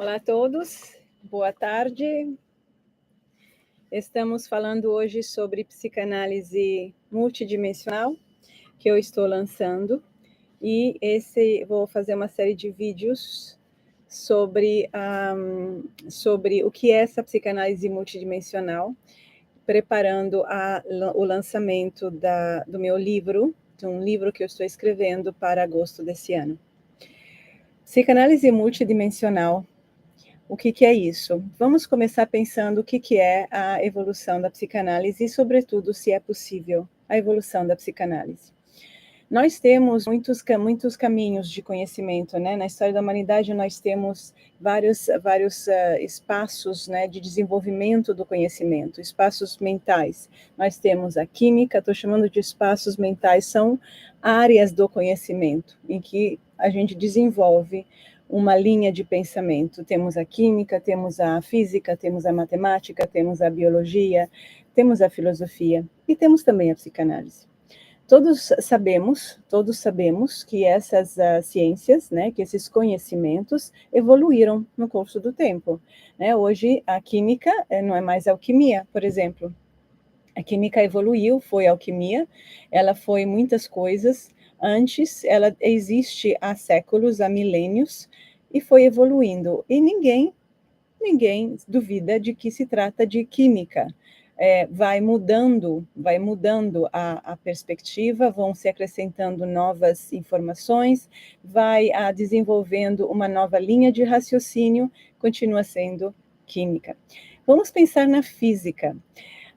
Olá a todos, boa tarde. Estamos falando hoje sobre psicanálise multidimensional, que eu estou lançando, e vou fazer uma série de vídeos sobre o que é essa psicanálise multidimensional, preparando o lançamento do meu livro, de um livro que eu estou escrevendo para agosto desse ano. Psicanálise multidimensional. O que é isso? Vamos começar pensando o que é a evolução da psicanálise e, sobretudo, se é possível a evolução da psicanálise. Nós temos muitos caminhos de conhecimento, né? Na história da humanidade, nós temos vários espaços, né, de desenvolvimento do conhecimento, espaços mentais. Nós temos a química, estou chamando de espaços mentais, são áreas do conhecimento em que a gente desenvolve uma linha de pensamento. Temos a química, temos a física, temos a matemática, temos a biologia, temos a filosofia e temos também a psicanálise. Todos sabemos que essas ciências, né, que esses conhecimentos evoluíram no curso do tempo, né? Hoje a química não é mais alquimia, por exemplo. A química evoluiu, foi alquimia, ela foi muitas coisas. Antes, ela existe há séculos, há milênios, e foi evoluindo. E ninguém duvida de que se trata de química. Vai mudando a perspectiva, vão se acrescentando novas informações, vai desenvolvendo uma nova linha de raciocínio, continua sendo química. Vamos pensar na física.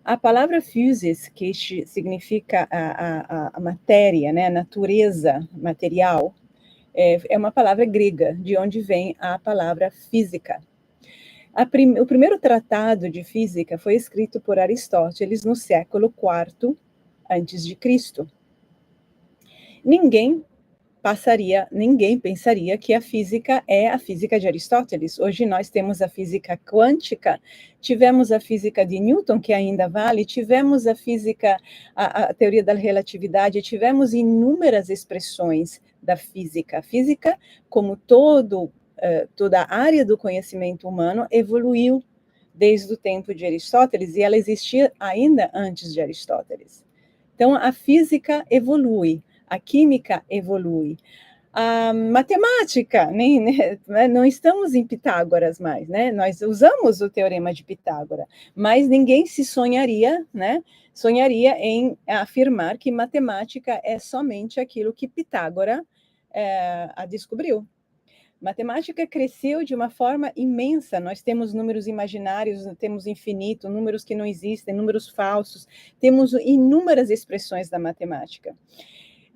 A palavra physis, que significa a matéria, né, a natureza material, é uma palavra grega, de onde vem a palavra física. O primeiro tratado de física foi escrito por Aristóteles no século IV a.C. Ninguém pensaria que a física é a física de Aristóteles. Hoje nós temos a física quântica, tivemos a física de Newton, que ainda vale, tivemos a física, a teoria da relatividade, tivemos inúmeras expressões da física. A física, como toda a área do conhecimento humano, evoluiu desde o tempo de Aristóteles, e ela existia ainda antes de Aristóteles. Então, a física evolui, a química evolui. A matemática, não estamos em Pitágoras mais, né? Nós usamos o teorema de Pitágoras, mas ninguém sonharia em afirmar que matemática é somente aquilo que Pitágoras descobriu. Matemática cresceu de uma forma imensa. Nós temos números imaginários, temos infinito, números que não existem, números falsos, temos inúmeras expressões da matemática.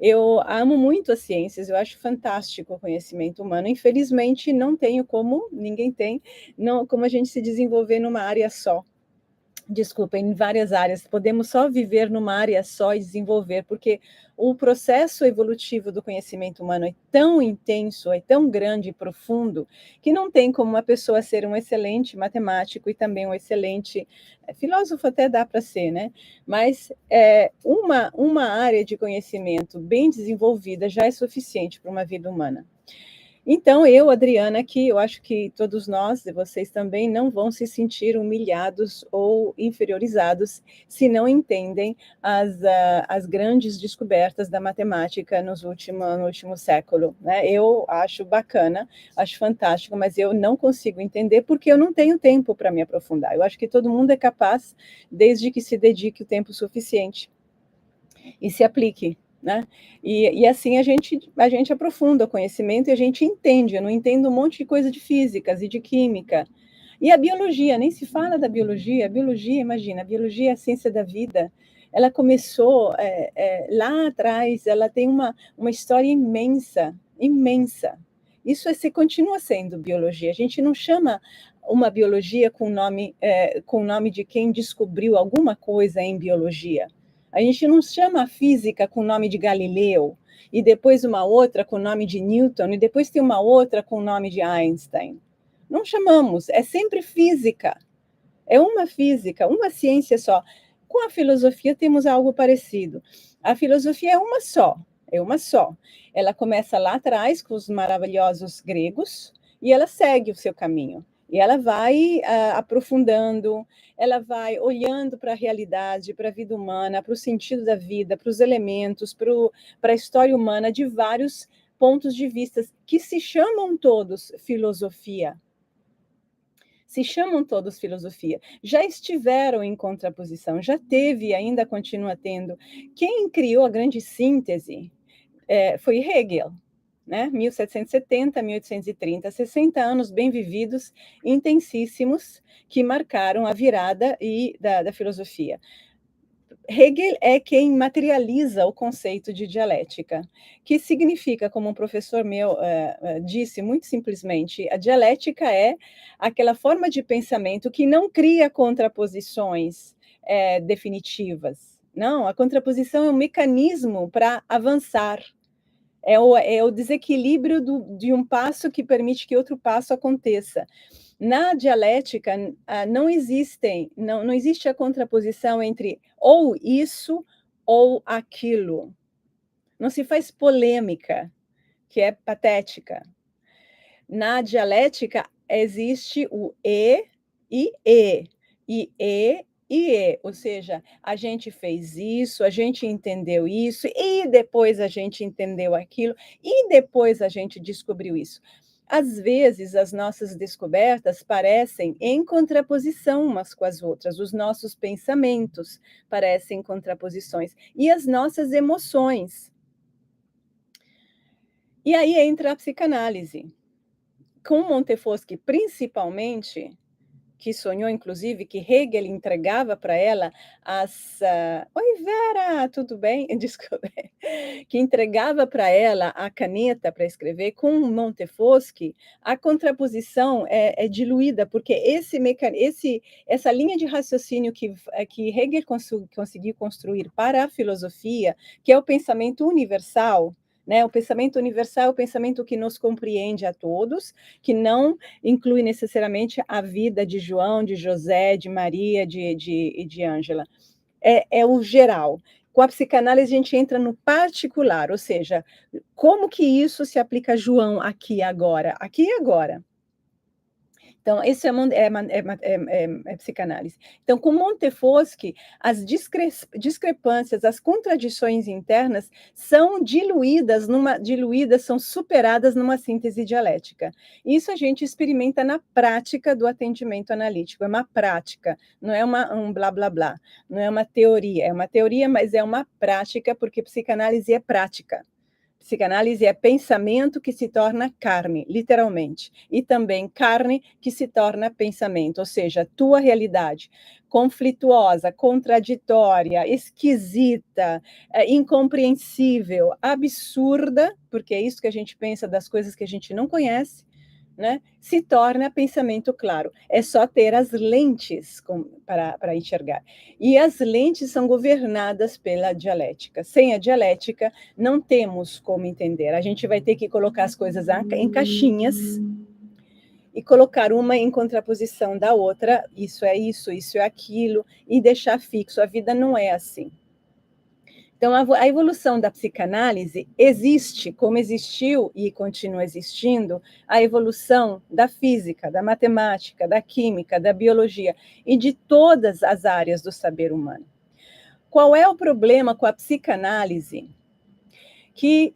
Eu amo muito as ciências, eu acho fantástico o conhecimento humano. Infelizmente, não tenho como, ninguém tem, como a gente se desenvolver numa área só. Desculpa, em várias áreas. Podemos só viver numa área só e desenvolver, porque o processo evolutivo do conhecimento humano é tão intenso, é tão grande e profundo, que não tem como uma pessoa ser um excelente matemático e também um excelente filósofo, até dá para ser, né? Mas uma área de conhecimento bem desenvolvida já é suficiente para uma vida humana. Então, Adriana, aqui, eu acho que todos nós, e vocês também, não vão se sentir humilhados ou inferiorizados se não entendem as grandes descobertas da matemática no último século, né? Eu acho bacana, acho fantástico, mas eu não consigo entender porque eu não tenho tempo para me aprofundar. Eu acho que todo mundo é capaz, desde que se dedique o tempo suficiente e se aplique. Né? E assim a gente aprofunda o conhecimento e a gente entende. Eu não entendo um monte de coisa de físicas e de química. E a biologia, nem se fala da biologia. A biologia, imagina, a biologia é a ciência da vida. Ela começou lá atrás, ela tem uma história imensa, imensa. Isso continua sendo biologia. A gente não chama uma biologia com o nome de quem descobriu alguma coisa em biologia. A gente não chama a física com o nome de Galileu, e depois uma outra com o nome de Newton, e depois tem uma outra com o nome de Einstein. Não chamamos, é sempre física. É uma física, uma ciência só. Com a filosofia temos algo parecido. A filosofia é uma só. Ela começa lá atrás com os maravilhosos gregos, e ela segue o seu caminho. E ela vai aprofundando, ela vai olhando para a realidade, para a vida humana, para o sentido da vida, para os elementos, para a história humana, de vários pontos de vista, que se chamam todos filosofia. Se chamam todos filosofia. Já estiveram em contraposição, já teve e ainda continua tendo. Quem criou a grande síntese foi Hegel, né? 1770, 1830, 60 anos bem vividos, intensíssimos, que marcaram a virada da filosofia. Hegel é quem materializa o conceito de dialética, que significa, como um professor meu disse muito simplesmente, a dialética é aquela forma de pensamento que não cria contraposições definitivas. Não, a contraposição é um mecanismo para avançar. É o desequilíbrio de um passo que permite que outro passo aconteça. Na dialética, não existe a contraposição entre ou isso ou aquilo. Não se faz polêmica, que é patética. Na dialética, existe o e, e e, ou seja, a gente fez isso, a gente entendeu isso, e depois a gente entendeu aquilo, e depois a gente descobriu isso. Às vezes, as nossas descobertas parecem em contraposição umas com as outras, os nossos pensamentos parecem contraposições, e as nossas emoções. E aí entra a psicanálise. Com Montefoschi, principalmente, que sonhou, inclusive, que Hegel entregava para ela as... Oi, Vera, tudo bem? Desculpa. Que entregava para ela a caneta para escrever. Com Montefoschi, a contraposição é diluída, porque essa linha de raciocínio que Hegel conseguiu construir para a filosofia, que é o pensamento universal, né? O pensamento universal é o pensamento que nos compreende a todos, que não inclui necessariamente a vida de João, de José, de Maria, de Ângela. É o geral. Com a psicanálise, a gente entra no particular, ou seja, como que isso se aplica a João aqui e agora? Aqui e agora. Então, isso é psicanálise. Então, com Montefoschi, as discrepâncias, as contradições internas são diluídas, são superadas numa síntese dialética. Isso a gente experimenta na prática do atendimento analítico, é uma prática, não é um blá, blá, blá, não é uma teoria, mas é uma prática, porque psicanálise é prática. Psicanálise é pensamento que se torna carne, literalmente, e também carne que se torna pensamento, ou seja, tua realidade conflituosa, contraditória, esquisita, incompreensível, absurda, porque é isso que a gente pensa das coisas que a gente não conhece, né? Se torna pensamento claro. É só ter as lentes para enxergar. E as lentes são governadas pela dialética. Sem a dialética, não temos como entender. A gente vai ter que colocar as coisas em caixinhas e colocar uma em contraposição da outra. Isso é isso, isso é aquilo, e deixar fixo. A vida não é assim. Então, a evolução da psicanálise existe, como existiu e continua existindo, a evolução da física, da matemática, da química, da biologia e de todas as áreas do saber humano. Qual é o problema com a psicanálise? Que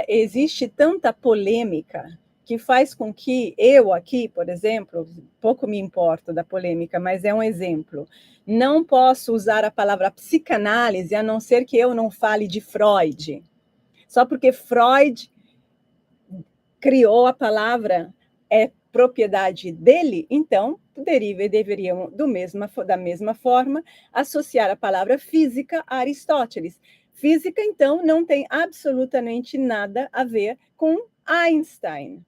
existe tanta polêmica que faz com que eu aqui, por exemplo, pouco me importo da polêmica, mas é um exemplo, não posso usar a palavra psicanálise a não ser que eu não fale de Freud. Só porque Freud criou a palavra, é propriedade dele, então deveriam, da mesma forma, associar a palavra física a Aristóteles. Física, então, não tem absolutamente nada a ver com Einstein.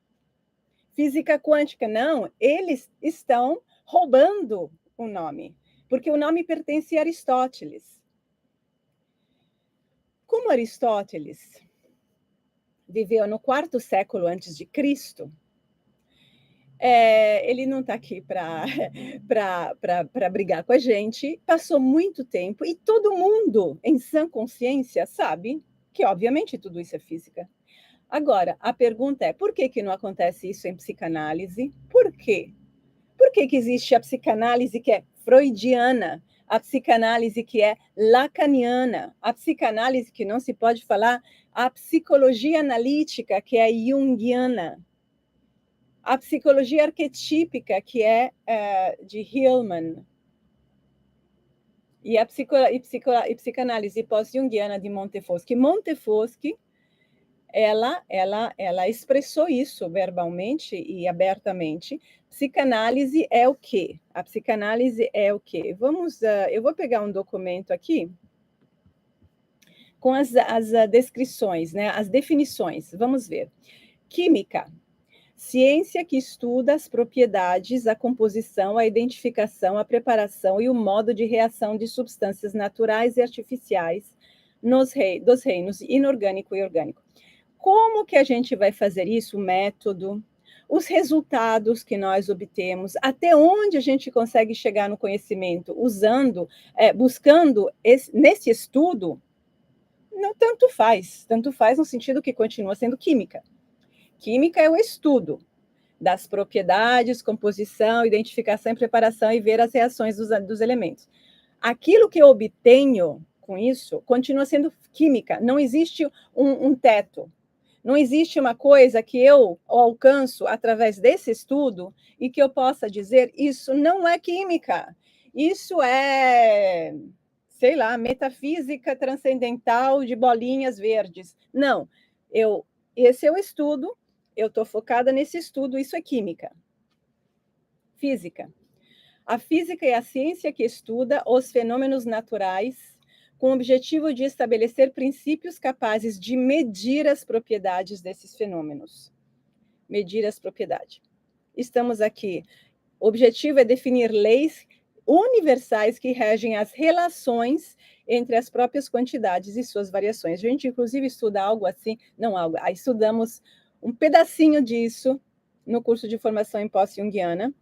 Física quântica, não, eles estão roubando o nome, porque o nome pertence a Aristóteles. Como Aristóteles viveu no 4º século antes de Cristo, ele não está aqui para brigar com a gente, passou muito tempo, e todo mundo, em sã consciência, sabe que, obviamente, tudo isso é física. Agora, a pergunta é, por que não acontece isso em psicanálise? Por quê? Por que existe a psicanálise que é freudiana, a psicanálise que é lacaniana, a psicanálise que não se pode falar, a psicologia analítica que é junguiana, a psicologia arquetípica que é de Hillman, e a psicanálise pós-junguiana de Montefoschi. Montefoschi, ela expressou isso verbalmente e abertamente. Psicanálise é o quê? A psicanálise é o quê? Eu vou pegar um documento aqui com as descrições, né, as definições. Vamos ver. Química. Ciência que estuda as propriedades, a composição, a identificação, a preparação e o modo de reação de substâncias naturais e artificiais dos reinos inorgânico e orgânico. Como que a gente vai fazer isso? O método, os resultados que nós obtemos, até onde a gente consegue chegar no conhecimento, buscando nesse estudo, não tanto faz no sentido que continua sendo química. Química é o estudo das propriedades, composição, identificação e preparação e ver as reações dos elementos. Aquilo que eu obtenho com isso continua sendo química, não existe um teto. Não existe uma coisa que eu alcanço através desse estudo e que eu possa dizer, isso não é química, isso é, sei lá, metafísica transcendental de bolinhas verdes. Não, esse é o estudo, eu estou focada nesse estudo, isso é química. Física. A física é a ciência que estuda os fenômenos naturais com o objetivo de estabelecer princípios capazes de medir as propriedades desses fenômenos. Medir as propriedades. Estamos aqui. O objetivo é definir leis universais que regem as relações entre as próprias quantidades e suas variações. A gente, inclusive, estuda algo assim, estudamos um pedacinho disso no curso de formação em pós-junguiana,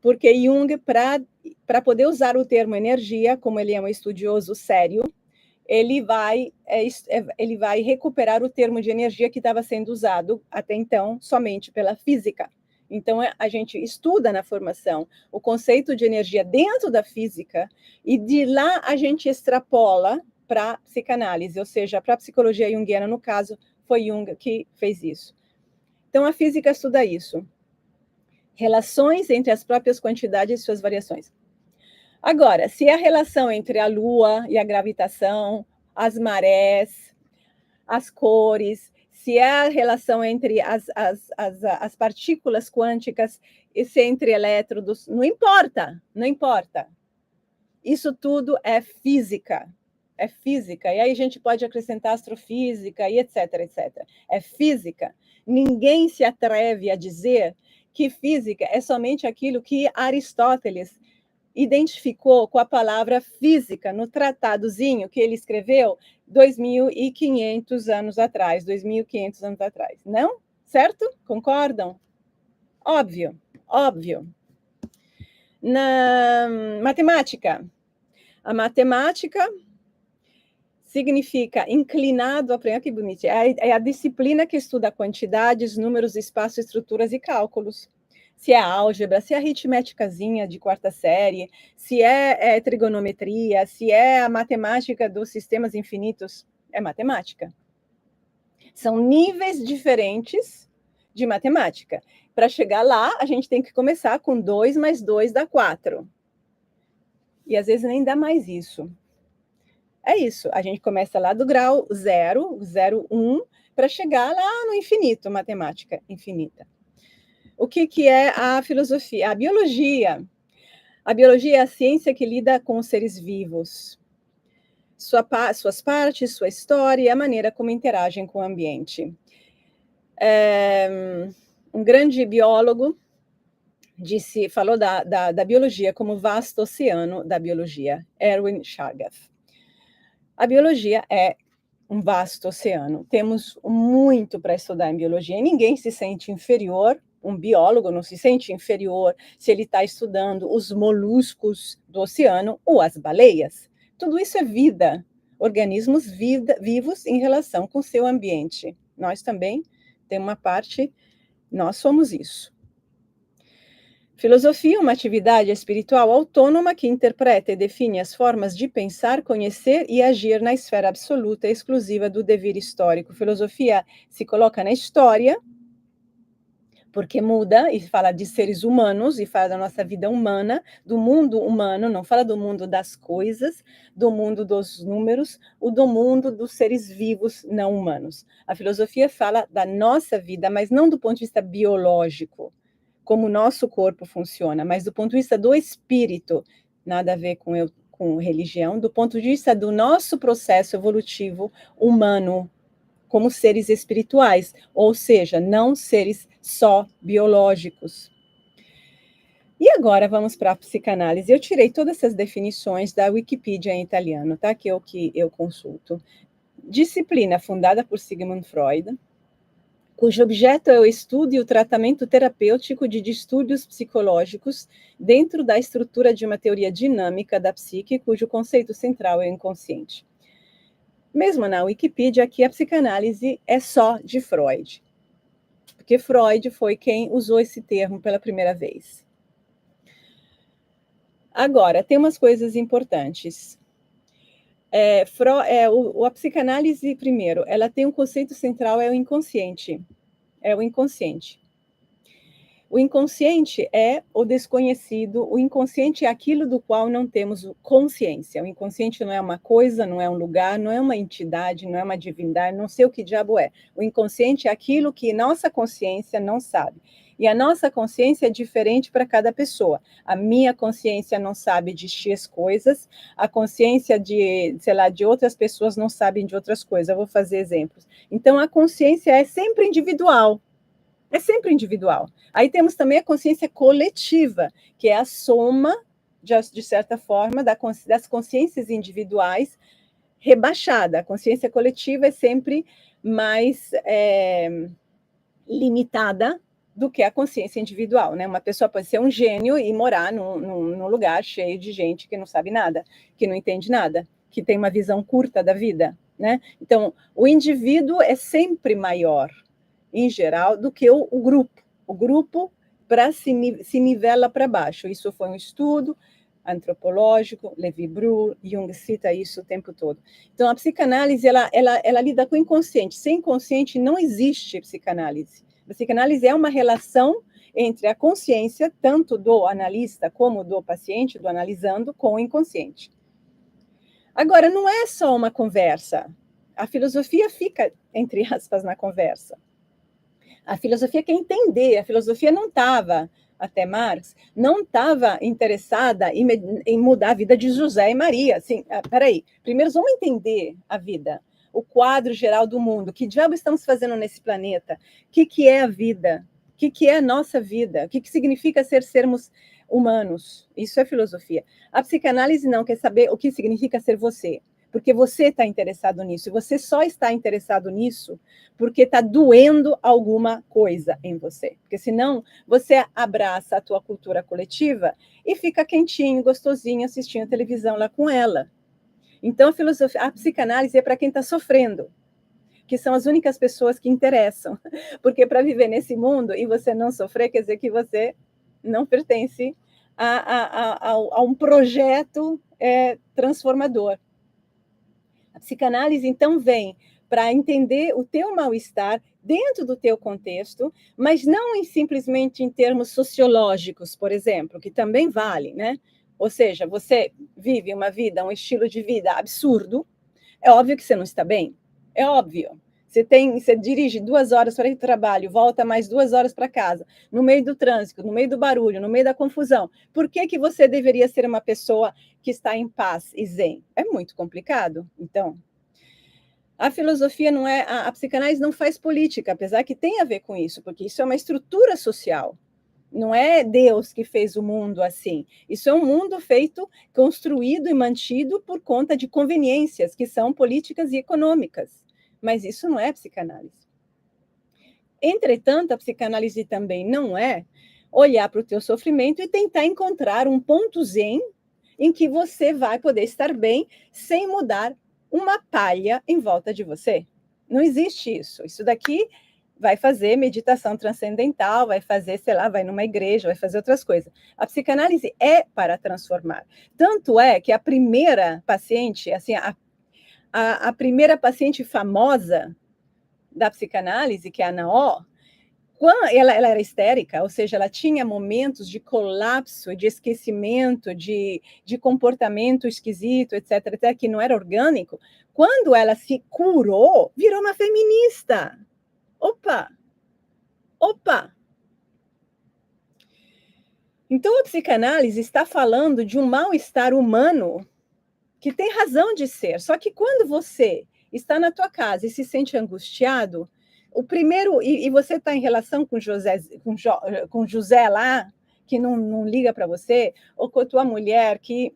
porque Jung, para poder usar o termo energia, como ele é um estudioso sério, ele vai recuperar o termo de energia que estava sendo usado até então somente pela física. Então, a gente estuda na formação o conceito de energia dentro da física e de lá a gente extrapola para a psicanálise, ou seja, para a psicologia junguiana, no caso, foi Jung que fez isso. Então, a física estuda isso. Relações entre as próprias quantidades e suas variações. Agora, se é a relação entre a Lua e a gravitação, as marés, as cores, se é a relação entre as partículas quânticas, se entre elétrodos, não importa, não importa. Isso tudo é física. É física. E aí a gente pode acrescentar astrofísica e etc, etc. É física. Ninguém se atreve a dizer que física é somente aquilo que Aristóteles identificou com a palavra física no tratadozinho que ele escreveu 2.500 anos atrás, 2.500 anos atrás. Não? Certo? Concordam? Óbvio, óbvio. Na matemática, a matemática significa inclinado a aprender, que bonito, é a disciplina que estuda quantidades, números, espaço, estruturas e cálculos. Se é álgebra, se é aritméticazinha de quarta série, se é trigonometria, se é a matemática dos sistemas infinitos, é matemática. São níveis diferentes de matemática. Para chegar lá, a gente tem que começar com 2 mais 2 dá 4. E às vezes nem dá mais isso. É isso, a gente começa lá do grau 0, 0, 1, para chegar lá no infinito, matemática infinita. O que é a filosofia? A biologia. A biologia é a ciência que lida com os seres vivos. Suas partes, sua história e a maneira como interagem com o ambiente. Um grande biólogo falou da biologia como vasto oceano da biologia, Erwin Chargaff. A biologia é um vasto oceano. Temos muito para estudar em biologia e ninguém se sente inferior. Um biólogo não se sente inferior se ele está estudando os moluscos do oceano ou as baleias. Tudo isso é vida, organismos vivos em relação com o seu ambiente, Nós também temos uma parte, nós somos isso. Filosofia é uma atividade espiritual autônoma que interpreta e define as formas de pensar, conhecer e agir na esfera absoluta e exclusiva do devir histórico. Filosofia se coloca na história, porque muda e fala de seres humanos e fala da nossa vida humana, do mundo humano, não fala do mundo das coisas, do mundo dos números, ou do mundo dos seres vivos não humanos. A filosofia fala da nossa vida, mas não do ponto de vista biológico, como o nosso corpo funciona, mas do ponto de vista do espírito, nada a ver com religião, do ponto de vista do nosso processo evolutivo humano, como seres espirituais, ou seja, não seres só biológicos. E agora vamos para a psicanálise. Eu tirei todas essas definições da Wikipedia em italiano, tá? Que é o que eu consulto. Disciplina fundada por Sigmund Freud, cujo objeto é o estudo e o tratamento terapêutico de distúrbios psicológicos dentro da estrutura de uma teoria dinâmica da psique, cujo conceito central é o inconsciente. Mesmo na Wikipedia, aqui a psicanálise é só de Freud, porque Freud foi quem usou esse termo pela primeira vez. Agora, tem umas coisas importantes. A psicanálise, primeiro, ela tem um conceito central, é o inconsciente. É o inconsciente. O inconsciente é o desconhecido, o inconsciente é aquilo do qual não temos consciência. O inconsciente não é uma coisa, não é um lugar, não é uma entidade, não é uma divindade, não sei o que diabo é. O inconsciente é aquilo que nossa consciência não sabe. E a nossa consciência é diferente para cada pessoa. A minha consciência não sabe de X coisas, a consciência de, sei lá, de outras pessoas não sabem de outras coisas. Eu vou fazer exemplos. Então, a consciência é sempre individual. É sempre individual. Aí temos também a consciência coletiva, que é a soma, de certa forma, das consciências individuais rebaixada. A consciência coletiva é sempre mais limitada do que a consciência individual, né? Uma pessoa pode ser um gênio e morar num lugar cheio de gente que não sabe nada, que não entende nada, que tem uma visão curta da vida, né? Então, o indivíduo é sempre maior, em geral, do que o grupo. O grupo se nivela para baixo. Isso foi um estudo antropológico, Levi-Brühl, Jung cita isso o tempo todo. Então, a psicanálise, ela lida com o inconsciente. Sem inconsciente não existe psicanálise. A psicanálise é uma relação entre a consciência, tanto do analista como do paciente, do analisando, com o inconsciente. Agora, não é só uma conversa. A filosofia fica, entre aspas, na conversa. A filosofia quer entender, a filosofia não estava, até Marx, não estava interessada em mudar a vida de José e Maria. Assim, peraí, primeiro vamos entender a vida, o quadro geral do mundo, que diabo estamos fazendo nesse planeta, o que é a vida, o que é a nossa vida, o que significa sermos humanos. Isso é filosofia. A psicanálise não quer saber o que significa ser você, porque você está interessado nisso, e você só está interessado nisso porque está doendo alguma coisa em você. Porque senão você abraça a tua cultura coletiva e fica quentinho, gostosinho, assistindo a televisão lá com ela. Então a psicanálise é para quem está sofrendo, que são as únicas pessoas que interessam. Porque para viver nesse mundo e você não sofrer, quer dizer que você não pertence a um projeto transformador. A psicanálise, então, vem para entender o teu mal-estar dentro do teu contexto, mas não simplesmente em termos sociológicos, por exemplo, que também vale, né? Ou seja, você vive uma vida, um estilo de vida absurdo, é óbvio que você não está bem, é óbvio. Você dirige 2 horas para ir para o trabalho, volta mais 2 horas para casa, no meio do trânsito, no meio do barulho, no meio da confusão. Por que você deveria ser uma pessoa que está em paz e zen? É muito complicado. Então, a filosofia não é... A psicanálise não faz política, apesar que tem a ver com isso, porque isso é uma estrutura social. Não é Deus que fez o mundo assim. Isso é um mundo feito, construído e mantido por conta de conveniências, que são políticas e econômicas. Mas isso não é psicanálise. Entretanto, a psicanálise também não é olhar para o teu sofrimento e tentar encontrar um ponto zen em que você vai poder estar bem sem mudar uma palha em volta de você. Não existe isso. Isso daqui vai fazer meditação transcendental, vai fazer, sei lá, vai numa igreja, vai fazer outras coisas. A psicanálise é para transformar. Tanto é que a primeira paciente, assim, a primeira paciente famosa da psicanálise, que é a Ana ela era histérica, ou seja, ela tinha momentos de colapso, de esquecimento, de comportamento esquisito, etc., etc., que não era orgânico. Quando ela se curou, virou uma feminista. Opa! Opa! Então, a psicanálise está falando de um mal-estar humano que tem razão de ser. Só que quando você está na tua casa e se sente angustiado, o primeiro, e você está em relação com José lá, que não liga para você, ou com a tua mulher que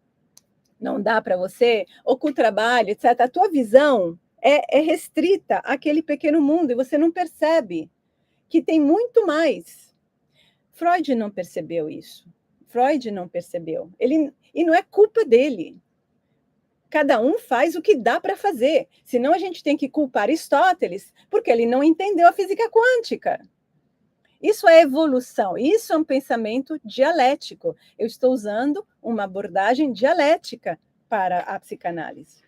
não dá para você, ou com o trabalho, etc., a tua visão é restrita àquele pequeno mundo e você não percebe que tem muito mais. Freud não percebeu isso. Freud não percebeu. E não é culpa dele. Cada um faz o que dá para fazer. Senão a gente tem que culpar Aristóteles, porque ele não entendeu a física quântica. Isso é evolução, isso é um pensamento dialético. Eu estou usando uma abordagem dialética para a psicanálise.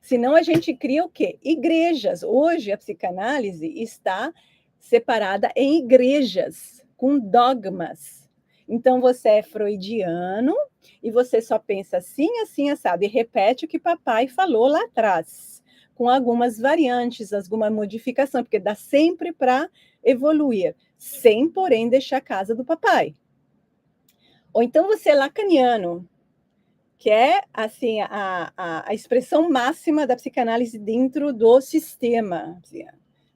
Senão a gente cria o quê? Igrejas. Hoje a psicanálise está separada em igrejas, com dogmas. Então você é freudiano e você só pensa assim, assim, assado, e repete o que papai falou lá atrás, com algumas variantes, alguma modificação, porque dá sempre para evoluir, sem, porém, deixar a casa do papai. Ou então você é lacaniano, que é assim a expressão máxima da psicanálise dentro do sistema.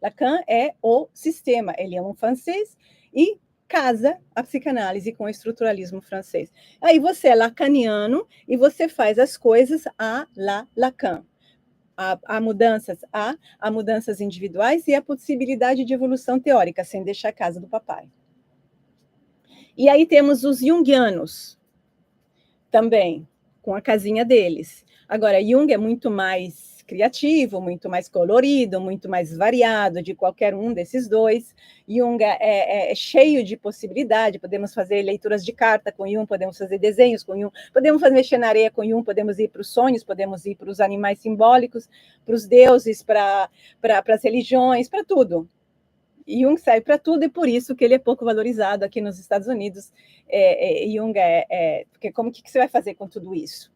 Lacan é o sistema, ele é um francês e casa a psicanálise com o estruturalismo francês. Aí você é lacaniano e você faz as coisas à la Lacan. Há mudanças individuais e a possibilidade de evolução teórica, sem deixar a casa do papai. E aí temos os junguianos também, com a casinha deles. Agora, Jung é muito mais criativo, muito mais colorido, muito mais variado de qualquer um desses dois. Jung é cheio de possibilidade, podemos fazer leituras de carta com Jung, podemos fazer desenhos com Jung, podemos mexer na areia com Jung, podemos ir para os sonhos, podemos ir para os animais simbólicos, para os deuses, para as religiões, para tudo. Jung serve para tudo e por isso que ele é pouco valorizado aqui nos Estados Unidos. Jung porque como que você vai fazer com tudo isso?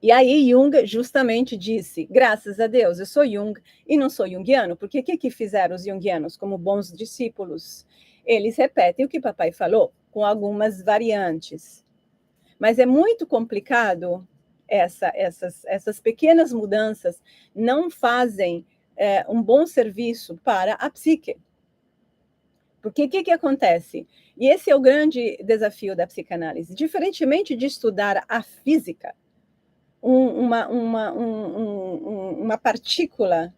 E aí Jung justamente disse, graças a Deus, eu sou Jung e não sou junguiano, porque o que fizeram os junguianos como bons discípulos? Eles repetem o que papai falou, com algumas variantes. Mas é muito complicado, essas pequenas mudanças não fazem um bom serviço para a psique. Porque o que acontece? E esse é o grande desafio da psicanálise. Diferentemente de estudar a física, uma partícula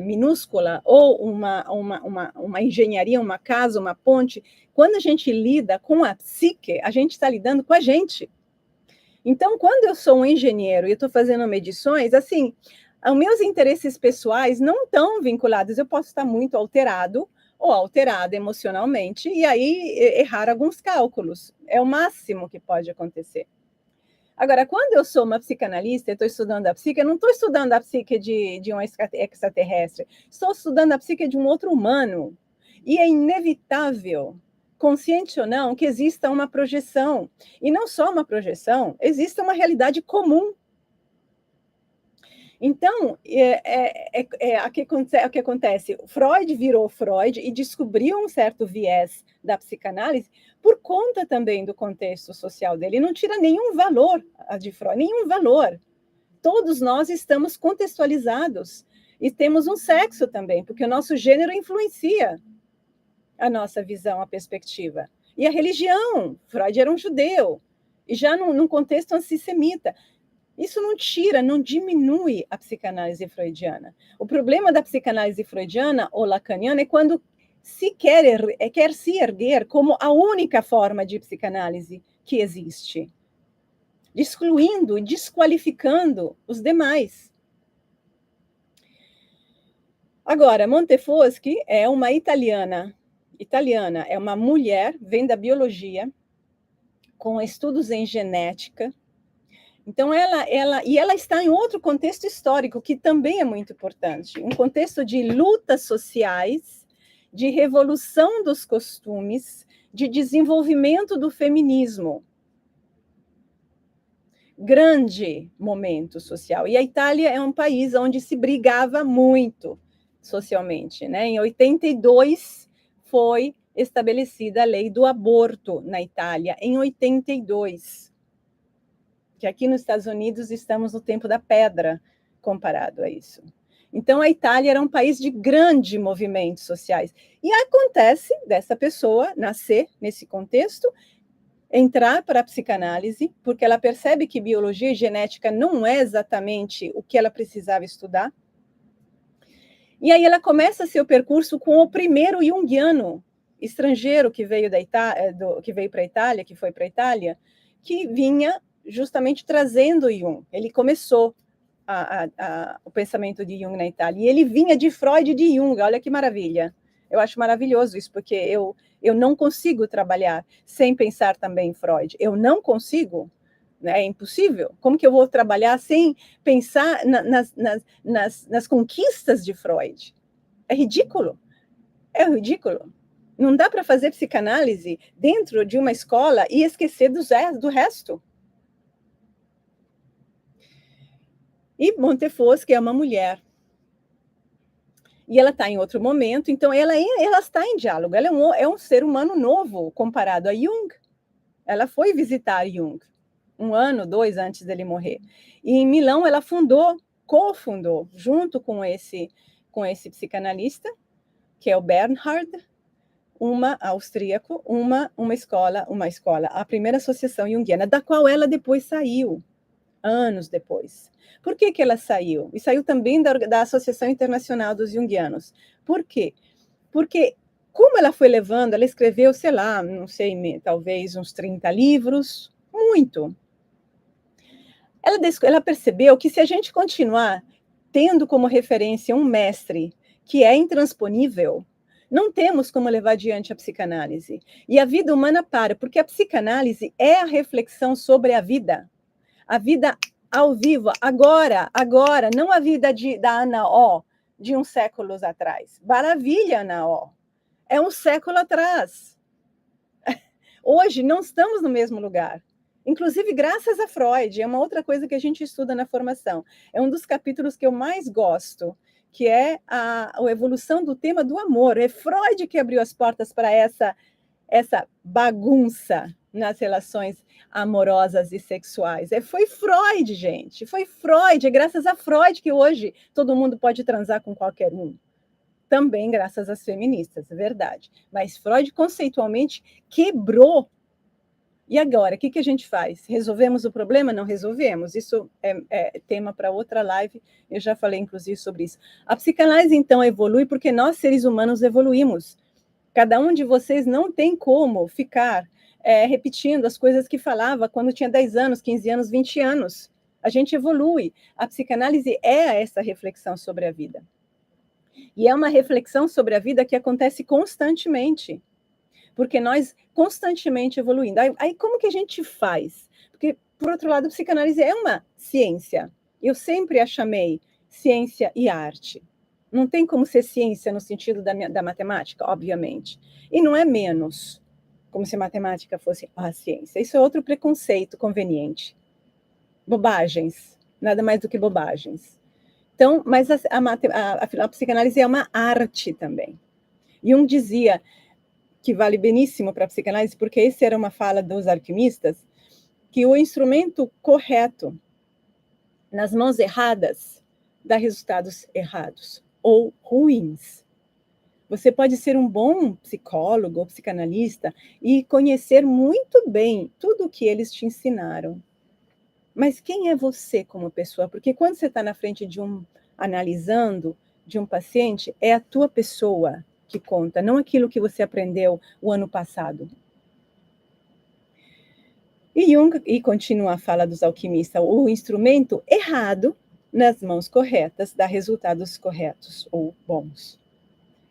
minúscula ou uma engenharia, uma casa, uma ponte, quando a gente lida com a psique, a gente está lidando com a gente. Então, quando eu sou um engenheiro e estou fazendo medições, assim, os meus interesses pessoais não estão vinculados. Eu posso estar muito alterado ou alterada emocionalmente e aí errar alguns cálculos. É o máximo que pode acontecer. Agora, quando eu sou uma psicanalista, eu estou estudando a psique, eu não estou estudando a psique de um extraterrestre, estou estudando a psique de um outro humano. E é inevitável, consciente ou não, que exista uma projeção. E não só uma projeção, existe uma realidade comum. Então, o que acontece? Freud virou Freud e descobriu um certo viés da psicanálise por conta também do contexto social dele. Não tira nenhum valor de Freud, nenhum valor. Todos nós estamos contextualizados e temos um sexo também, porque o nosso gênero influencia a nossa visão, a perspectiva. E a religião, Freud era um judeu, e já num contexto antissemita. Isso não tira, não diminui a psicanálise freudiana. O problema da psicanálise freudiana ou lacaniana é quando quer se erguer como a única forma de psicanálise que existe, excluindo, desqualificando os demais. Agora, Montefoschi é uma italiana, é uma mulher, vem da biologia, com estudos em genética. Então, ela está em outro contexto histórico, que também é muito importante, um contexto de lutas sociais, de revolução dos costumes, de desenvolvimento do feminismo. Grande momento social. E a Itália é um país onde se brigava muito socialmente, né? Em 82 foi estabelecida a lei do aborto na Itália, em 82. Que aqui nos Estados Unidos estamos no tempo da pedra comparado a isso. Então, a Itália era um país de grandes movimentos sociais. E acontece dessa pessoa nascer nesse contexto, entrar para a psicanálise, porque ela percebe que biologia e genética não é exatamente o que ela precisava estudar. E aí ela começa seu percurso com o primeiro junguiano estrangeiro que veio para a Itália, que foi para a Itália, que vinha justamente trazendo Jung. Ele começou o pensamento de Jung na Itália, e ele vinha de Freud e de Jung. Olha que maravilha. Eu acho maravilhoso isso, porque eu não consigo trabalhar sem pensar também em Freud. Eu não consigo, né? É impossível. Como que eu vou trabalhar sem pensar nas conquistas de Freud? É ridículo. É ridículo. Não dá para fazer psicanálise dentro de uma escola e esquecer do resto. E Montefoschi é uma mulher. E ela está em outro momento, então ela está em diálogo. Ela é um ser humano novo comparado a Jung. Ela foi visitar Jung 1 ano, 2 antes dele morrer. E em Milão ela cofundou, junto com esse psicanalista, que é o Bernhard, uma austríaco, uma escola, a primeira associação junguiana, da qual ela depois saiu, anos depois. Por que ela saiu? E saiu também da Associação Internacional dos Junguianos. Por quê? Porque, como ela foi levando, ela escreveu, sei lá, não sei, talvez uns 30 livros, muito. Ela percebeu que se a gente continuar tendo como referência um mestre que é intransponível, não temos como levar adiante a psicanálise. E a vida humana para, porque a psicanálise é a reflexão sobre a vida ao vivo, agora, não a vida da Ana O, de uns séculos atrás. Maravilha, Ana O. É um século atrás. Hoje não estamos no mesmo lugar. Inclusive, graças a Freud, é uma outra coisa que a gente estuda na formação. É um dos capítulos que eu mais gosto, que é a evolução do tema do amor. É Freud que abriu as portas para essa bagunça nas relações amorosas e sexuais. Foi Freud, gente. Foi Freud. É graças a Freud que hoje todo mundo pode transar com qualquer um. Também graças às feministas, é verdade. Mas Freud conceitualmente quebrou. E agora, o que a gente faz? Resolvemos o problema? Não resolvemos. Isso é tema para outra live. Eu já falei, inclusive, sobre isso. A psicanálise, então, evolui porque nós, seres humanos, evoluímos. Cada um de vocês não tem como ficar repetindo as coisas que falava quando tinha 10 anos, 15 anos, 20 anos. A gente evolui. A psicanálise é essa reflexão sobre a vida. E é uma reflexão sobre a vida que acontece constantemente, porque nós constantemente evoluindo. Aí como que a gente faz? Porque, por outro lado, a psicanálise é uma ciência. Eu sempre a chamei ciência e arte. Não tem como ser ciência no sentido da matemática, obviamente. E não é menos, como se matemática fosse a ciência. Isso é outro preconceito conveniente. Bobagens, nada mais do que bobagens. Então, mas a psicanálise é uma arte também. Jung dizia que vale beníssimo para a psicanálise, porque essa era uma fala dos alquimistas, que o instrumento correto nas mãos erradas dá resultados errados ou ruins. Você pode ser um bom psicólogo ou psicanalista e conhecer muito bem tudo o que eles te ensinaram. Mas quem é você como pessoa? Porque quando você está na frente analisando de um paciente, é a tua pessoa que conta, não aquilo que você aprendeu o ano passado. E Jung, e continua a fala dos alquimistas, o instrumento errado nas mãos corretas, dá resultados corretos ou bons.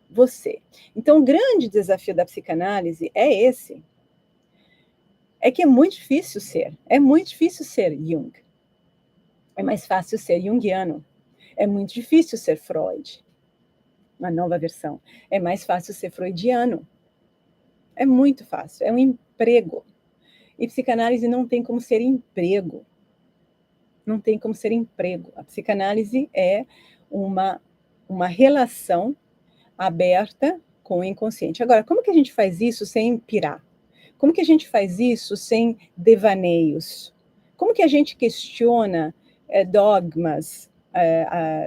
Você. Então, o grande desafio da psicanálise é esse. É que é muito difícil ser Jung. É mais fácil ser junguiano. É muito difícil ser Freud, uma nova versão. É mais fácil ser freudiano. É muito fácil, é um emprego. E psicanálise não tem como ser emprego. Não tem como ser emprego. A psicanálise é uma relação aberta com o inconsciente. Agora, como que a gente faz isso sem pirar? Como que a gente faz isso sem devaneios? Como que a gente questiona dogmas,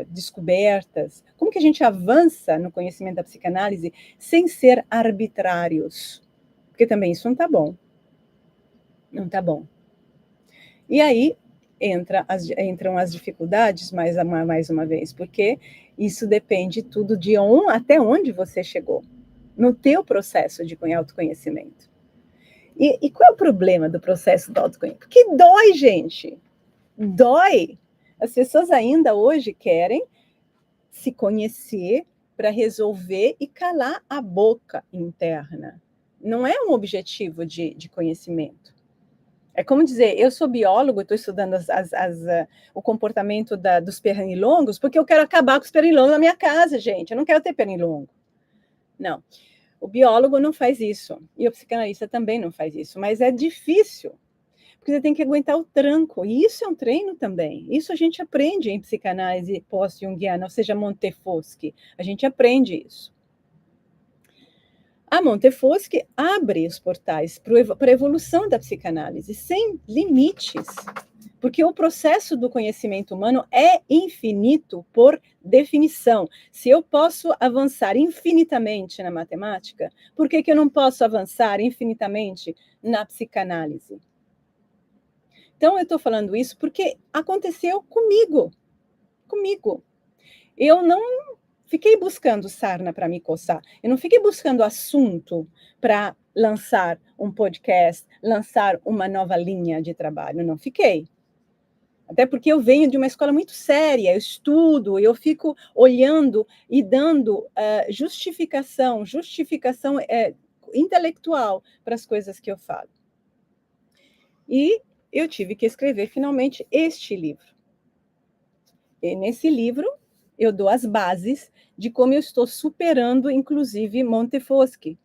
descobertas? Como que a gente avança no conhecimento da psicanálise sem ser arbitrários? Porque também isso não está bom. Não está bom. E aí entram as dificuldades mais uma vez, porque isso depende tudo de até onde você chegou no teu processo de autoconhecimento. E qual é o problema do processo do autoconhecimento? Porque dói, gente. Dói. As pessoas ainda hoje querem se conhecer para resolver e calar a boca interna. Não é um objetivo de conhecimento. É como dizer, eu sou biólogo, estou estudando o comportamento dos pernilongos, porque eu quero acabar com os pernilongos na minha casa, gente. Eu não quero ter pernilongo. Não. O biólogo não faz isso, e o psicanalista também não faz isso, mas é difícil, porque você tem que aguentar o tranco, e isso é um treino também. Isso a gente aprende em psicanálise pós-junguiana, ou seja, Montefoschi. A gente aprende isso. A Montefoschi abre os portais para a evolução da psicanálise, sem limites, porque o processo do conhecimento humano é infinito por definição. Se eu posso avançar infinitamente na matemática, por que eu não posso avançar infinitamente na psicanálise? Então, eu estou falando isso porque aconteceu comigo. Eu não fiquei buscando sarna para me coçar. Eu não fiquei buscando assunto para lançar um podcast, lançar uma nova linha de trabalho. Não fiquei. Até porque eu venho de uma escola muito séria, eu estudo, eu fico olhando e dando justificação intelectual para as coisas que eu falo. E eu tive que escrever finalmente este livro. E nesse livro eu dou as bases de como eu estou superando, inclusive, Montefoschi,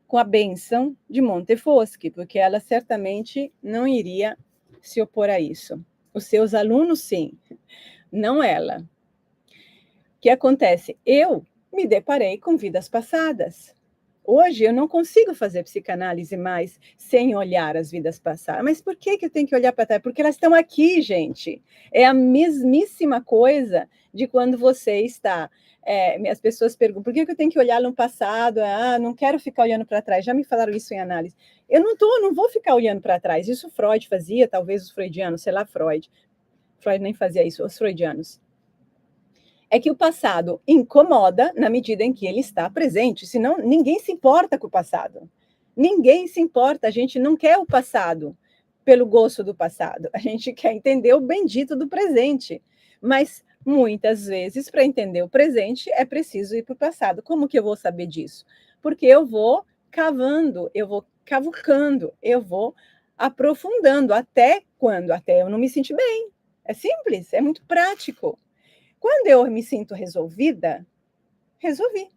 com a bênção de Montefoschi, porque ela certamente não iria se opor a isso. Os seus alunos, sim, não ela. O que acontece? Eu me deparei com vidas passadas. Hoje eu não consigo fazer psicanálise mais sem olhar as vidas passadas. Mas por que eu tenho que olhar para trás? Porque elas estão aqui, gente. É a mesmíssima coisa de quando você está. As pessoas perguntam, por que eu tenho que olhar no passado? Não quero ficar olhando para trás. Já me falaram isso em análise. Eu não vou ficar olhando para trás. Isso Freud fazia, talvez os freudianos, sei lá, Freud. Freud nem fazia isso, os freudianos. É que o passado incomoda na medida em que ele está presente, senão ninguém se importa com o passado. Ninguém se importa, a gente não quer o passado pelo gosto do passado, a gente quer entender o bendito do presente. Mas muitas vezes, para entender o presente, é preciso ir para o passado. Como que eu vou saber disso? Porque eu vou cavando, eu vou cavucando, eu vou aprofundando. Até quando? Até eu não me sentir bem. É simples, é muito prático. Quando eu me sinto resolvida, resolvi.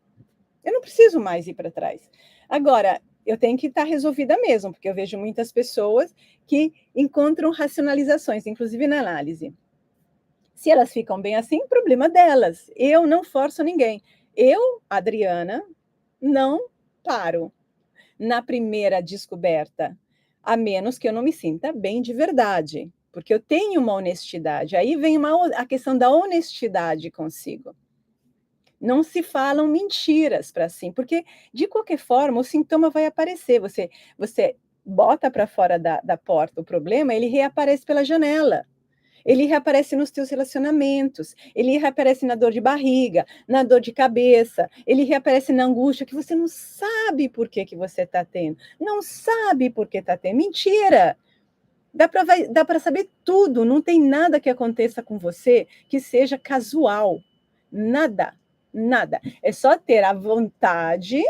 Eu não preciso mais ir para trás. Agora, eu tenho que estar resolvida mesmo, porque eu vejo muitas pessoas que encontram racionalizações, inclusive na análise. Se elas ficam bem assim, problema delas. Eu não forço ninguém. Eu, Adriana, não paro na primeira descoberta, a menos que eu não me sinta bem de verdade, porque eu tenho uma honestidade. Aí vem a questão da honestidade consigo. Não se falam mentiras para si, porque, de qualquer forma, o sintoma vai aparecer. Você bota para fora da porta o problema, ele reaparece pela janela. Ele reaparece nos teus relacionamentos, ele reaparece na dor de barriga, na dor de cabeça, ele reaparece na angústia que você não sabe por que você está tendo. Não sabe por que está tendo. Mentira! Dá para saber tudo, não tem nada que aconteça com você que seja casual. Nada, nada. É só ter a vontade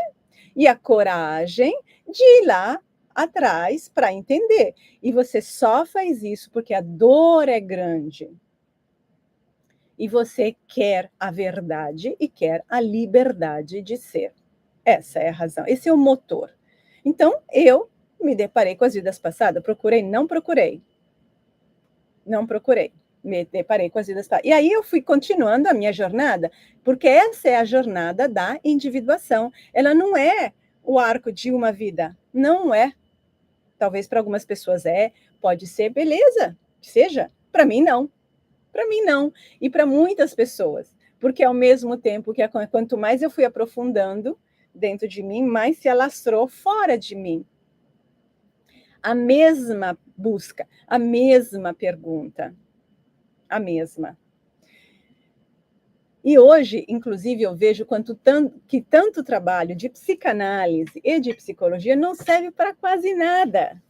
e a coragem de ir lá atrás para entender. E você só faz isso porque a dor é grande. E você quer a verdade e quer a liberdade de ser. Essa é a razão, esse é o motor. Então, eu me deparei com as vidas passadas, procurei, não procurei. Não procurei, me deparei com as vidas passadas. E aí eu fui continuando a minha jornada, porque essa é a jornada da individuação. Ela não é o arco de uma vida, não é. Talvez para algumas pessoas pode ser, beleza, seja. Para mim, não. Para mim, não. E para muitas pessoas. Porque ao mesmo tempo que quanto mais eu fui aprofundando dentro de mim, mais se alastrou fora de mim. A mesma busca, a mesma pergunta. A mesma. E hoje, inclusive, eu vejo que tanto trabalho de psicanálise e de psicologia não serve para quase nada.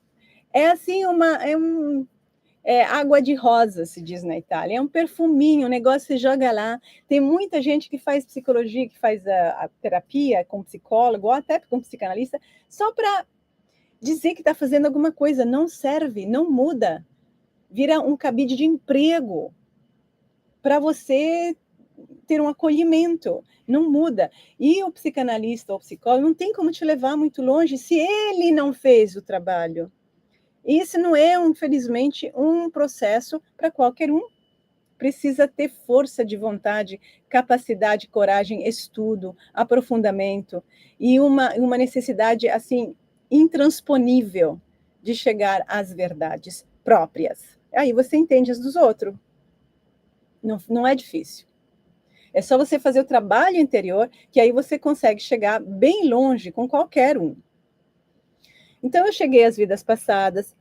É assim água de rosa, se diz na Itália. É um perfuminho, um negócio que você joga lá. Tem muita gente que faz psicologia, que faz a terapia com psicólogo, ou até com psicanalista, só para dizer que está fazendo alguma coisa. Não serve, não muda. Vira um cabide de emprego para você ter um acolhimento. Não muda. E o psicanalista ou psicólogo não tem como te levar muito longe se ele não fez o trabalho. Isso não é, infelizmente, um processo para qualquer um. Precisa ter força de vontade, capacidade, coragem, estudo, aprofundamento e uma necessidade assim intransponível de chegar às verdades próprias. Aí você entende as dos outros. Não é difícil. É só você fazer o trabalho interior, que aí você consegue chegar bem longe com qualquer um. Então, eu cheguei às vidas passadas,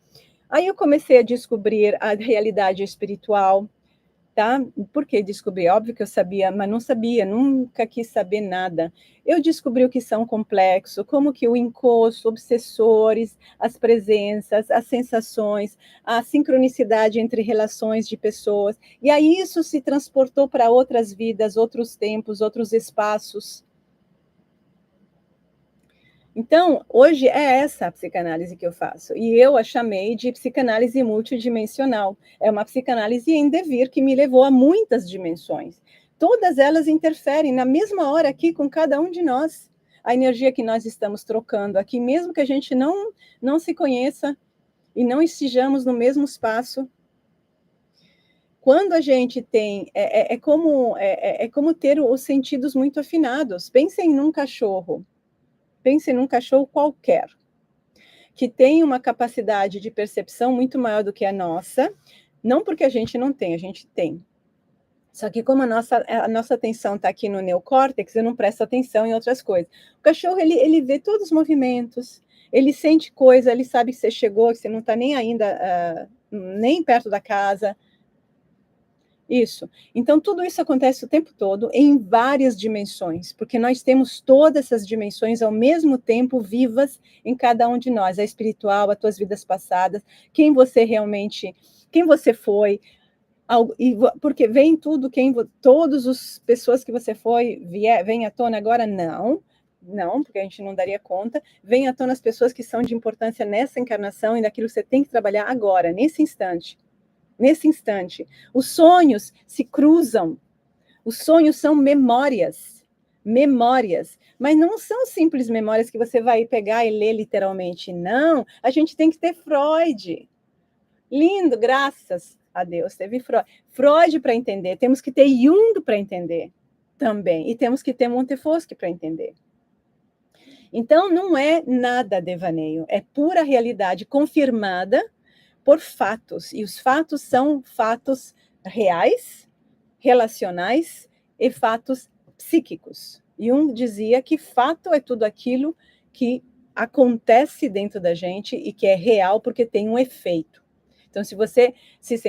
aí eu comecei a descobrir a realidade espiritual, tá? Por que descobri? Óbvio que eu sabia, mas não sabia, nunca quis saber nada. Eu descobri o que são complexos, como que o encosto, obsessores, as presenças, as sensações, a sincronicidade entre relações de pessoas. E aí isso se transportou para outras vidas, outros tempos, outros espaços. Então, hoje é essa a psicanálise que eu faço. E eu a chamei de psicanálise multidimensional. É uma psicanálise em devir que me levou a muitas dimensões. Todas elas interferem na mesma hora aqui com cada um de nós. A energia que nós estamos trocando aqui, mesmo que a gente não se conheça e não estejamos no mesmo espaço. Quando a gente tem... É como ter os sentidos muito afinados. Pensem num cachorro. Pense num cachorro qualquer, que tem uma capacidade de percepção muito maior do que a nossa, não porque a gente não tem, a gente tem. Só que como a nossa atenção está aqui no neocórtex, eu não presto atenção em outras coisas. O cachorro, ele vê todos os movimentos, ele sente coisa, ele sabe que você chegou, que você não está nem ainda, nem perto da casa. Isso. Então, tudo isso acontece o tempo todo, em várias dimensões, porque nós temos todas essas dimensões ao mesmo tempo vivas em cada um de nós, a espiritual, as tuas vidas passadas, quem você realmente, quem você foi, porque vem tudo, todas as pessoas que você foi, vem à tona agora? Não, porque a gente não daria conta, vem à tona as pessoas que são de importância nessa encarnação e daquilo que você tem que trabalhar agora, nesse instante. Nesse instante, os sonhos se cruzam. Os sonhos são memórias, mas não são simples memórias que você vai pegar e ler literalmente. Não, a gente tem que ter Freud. Lindo, graças a Deus, teve Freud. Freud para entender, temos que ter Jung para entender também, e temos que ter Montefoschi para entender. Então, não é nada devaneio, é pura realidade confirmada por fatos, e os fatos são fatos reais, relacionais e fatos psíquicos. Jung dizia que fato é tudo aquilo que acontece dentro da gente e que é real porque tem um efeito. Então, se você se sente